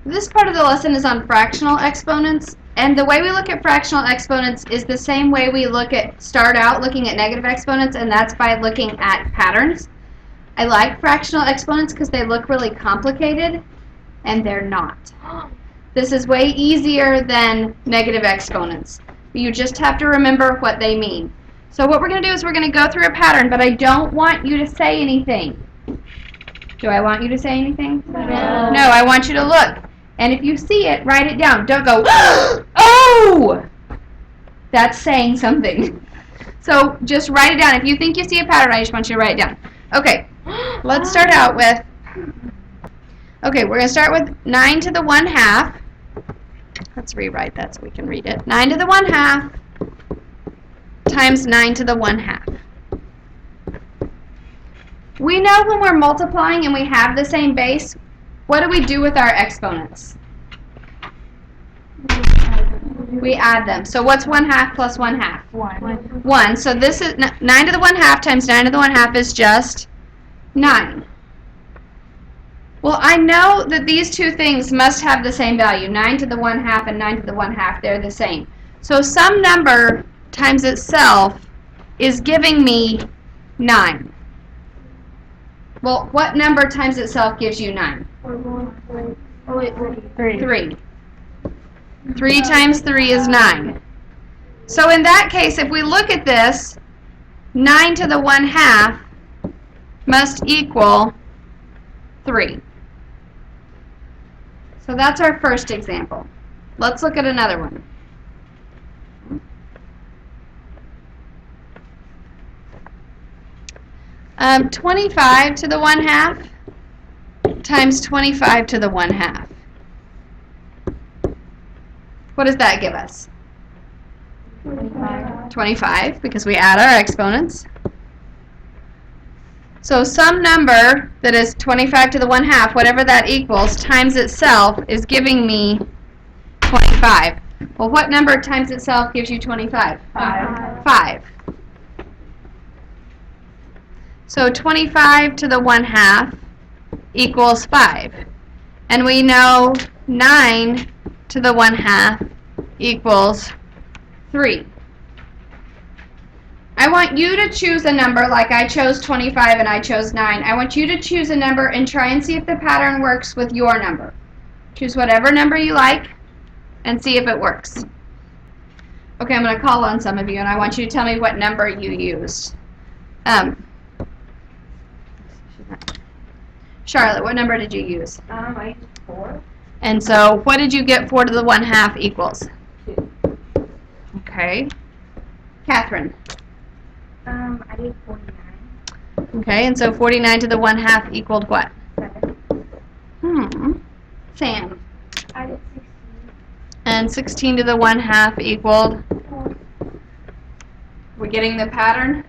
This part of the lesson is on fractional exponents, and the way we look at fractional exponents is the same way we start out looking at negative exponents, and that's by looking at patterns. I like fractional exponents because they look really complicated, and they're not. This is way easier than negative exponents. You just have to remember what they mean. So what we're going to do is we're going to go through a pattern, but I don't want you to say anything. Do I want you to say anything? No. No, I want you to look. And if you see it, write it down. Don't go, oh! That's saying something. So just write it down. If you think you see a pattern, I just want you to write it down. Okay, let's start out with, okay, we're going to start with 9 to the 1/2. Let's rewrite that so we can read it. 9 to the 1/2 times 9 to the 1/2. We know when we're multiplying and we have the same base, what do we do with our exponents? We add them. So what's 1/2 plus 1/2? 1. So this is 9 to the 1/2 times 9 to the 1/2 is just 9. Well, I know that these two things must have the same value. 9 to the 1/2 and 9 to the 1/2, they're the same. So some number times itself is giving me 9. Well, what number times itself gives you 9? 3. 3 times 3 is 9. So in that case, if we look at this, 9 to the 1/2 must equal 3. So that's our first example. Let's look at another one. Um, 25 to the 1/2 times 25 to the 1/2. What does that give us? 25, because we add our exponents. So some number that is 25 to the 1/2, whatever that equals, times itself is giving me 25. Well, what number times itself gives you 25? 5. So 25 to the 1/2 equals 5. And we know 9 to the 1/2 equals 3. I want you to choose a number, like I chose 25 and I chose 9. I want you to choose a number and try and see if the pattern works with your number. Choose whatever number you like and see if it works. Okay, I'm going to call on some of you and I want you to tell me what number you used. Charlotte, what number did you use? I used 4. And so what did you get 4 to the 1/2 equals? 2. Okay. Catherine. I did 49. Okay, and so 49 to the 1/2 equaled what? 7. Sam. I did 16. And 16 to the 1/2 equaled? 4. We're getting the pattern?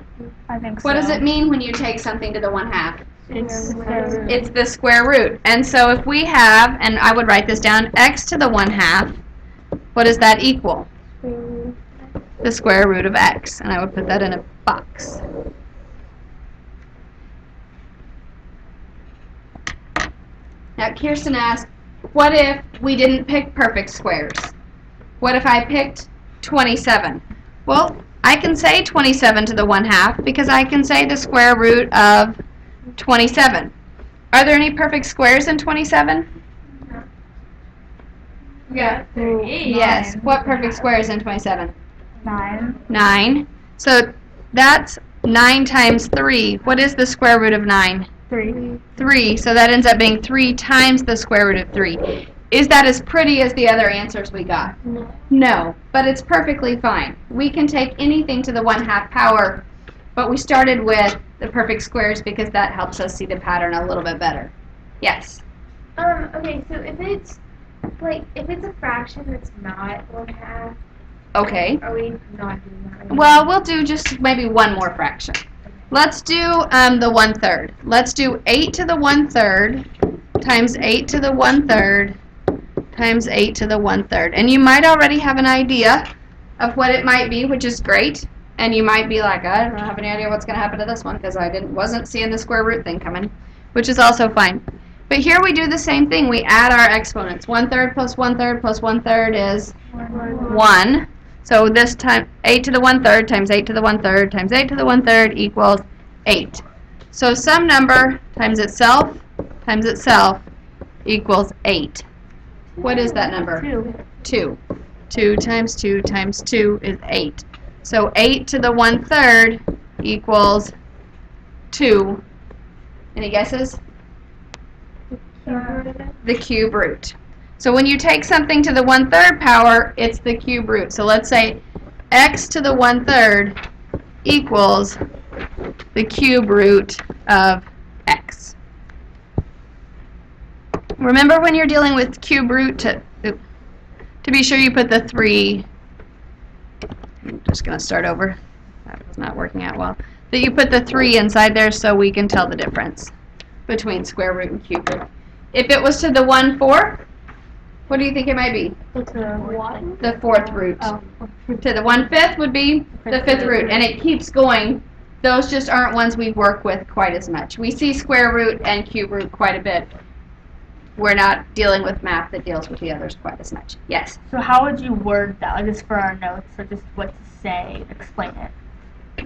I think so. What does it mean when you take something to the 1/2? It's square root. It's the square root. And so if we have, and I would write this down, x to the 1/2, what does that equal? The square root of x. And I would put that in a box. Now Kirsten asked, what if we didn't pick perfect squares? What if I picked 27? Well, I can say 27 to the 1/2 because I can say the square root of 27. Are there any perfect squares in 27? No. Yeah. There is. Yes. What perfect square is in 27? 9. 9. So that's 9 times 3. What is the square root of 9? 3. 3. So that ends up being 3 times the square root of 3. Is that as pretty as the other answers we got? No. No, but it's perfectly fine. We can take anything to the 1/2 power, but we started with the perfect squares because that helps us see the pattern a little bit better. Yes? Okay, so if it's a fraction that's not 1/2, Okay. are we not doing that right? Well, we'll do just maybe one more fraction. Let's do the 1/3. Let's do 8 to the 1/3 times 8 to the 1/3 times 8 to the 1/3. And you might already have an idea of what it might be, which is great. And you might be like, I don't have any idea what's going to happen to this one because I wasn't seeing the square root thing coming, which is also fine. But here we do the same thing. We add our exponents. 1/3 plus 1/3 plus 1/3 is 1. So this time, 8 to the 1/3 times 8 to the 1/3 times 8 to the 1/3 equals 8. So some number times itself equals 8. What is that number? 2. 2 times 2 times 2 is 8. So 8 to the 1/3 equals 2. Any guesses? The cube root. So when you take something to the 1/3 power, it's the cube root. So let's say x to the 1/3 equals the cube root of x. Remember when you're dealing with cube root to be sure you put the 3, I'm just going to start over, that was not working out well, that you put the 3 inside there so we can tell the difference between square root and cube root. If it was to the 1/4, what do you think it might be? The 4th root. To the 1/5 would be the 5th root, and it keeps going. Those just aren't ones we work with quite as much. We see square root and cube root quite a bit. We're not dealing with math that deals with the others quite as much. Yes? So how would you word that? Like just for our notes, or just what to say, explain it.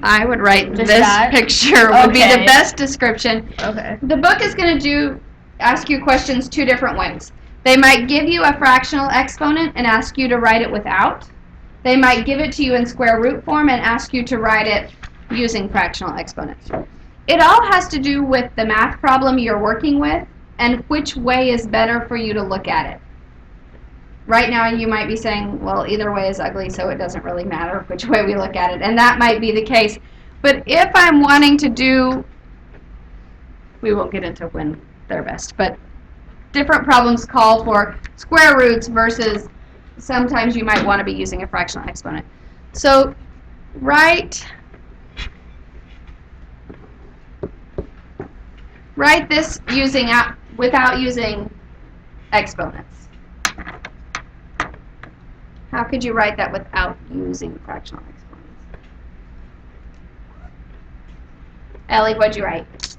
I would write Just this that? picture would be the Okay. best description. Okay. The book is going to ask you questions 2 different ways. They might give you a fractional exponent and ask you to write it without. They might give it to you in square root form and ask you to write it using fractional exponents. It all has to do with the math problem you're working with and which way is better for you to look at it. Right now you might be saying, well, either way is ugly, so it doesn't really matter which way we look at it. And that might be the case. But if I'm wanting to do, we won't get into when they're best, but different problems call for square roots versus sometimes you might want to be using a fractional exponent. So write this without using exponents. How could you write that without using fractional exponents? Ellie, what'd you write?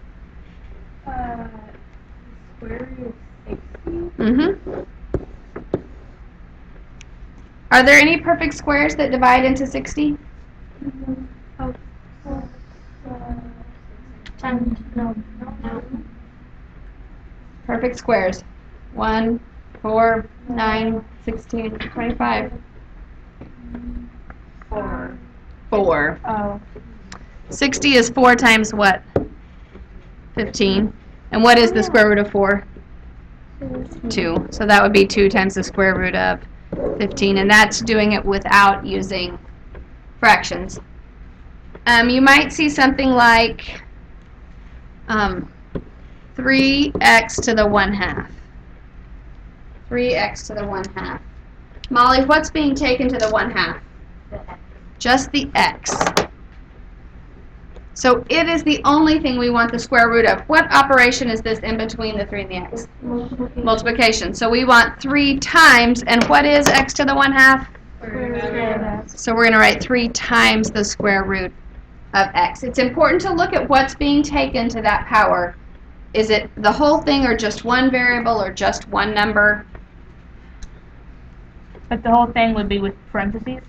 Square root of 60. Mm-hmm. Are there any perfect squares that divide into 60? No. Perfect squares. 1, 4, 9, 16, 25. 4. Oh. 60 is 4 times what? 15. And what is the square root of 4? 2. So that would be 2 times the square root of 15. And that's doing it without using fractions. You might see something like 3x to the 1/2. 3x to the 1/2. Molly, what's being taken to the 1/2? Just the x. So it is the only thing we want the square root of. What operation is this in between the 3 and the x? Multiplication. So we want 3 times, and what is x to the 1/2? So we're going to write 3 times the square root of x. It's important to look at what's being taken to that power. Is it the whole thing or just one variable or just one number? But the whole thing would be with parentheses,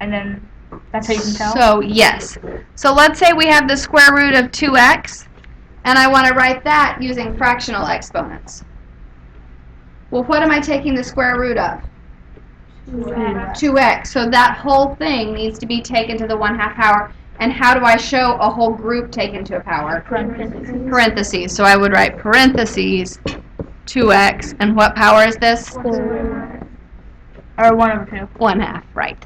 and then that's how you can tell? So, yes. So let's say we have the square root of 2x, and I want to write that using fractional exponents. Well, what am I taking the square root of? 2x. So that whole thing needs to be taken to the 1/2 power. And how do I show a whole group taken to a power? Parentheses. So I would write parentheses 2x. And what power is this? Or 1/2. 1/2, right.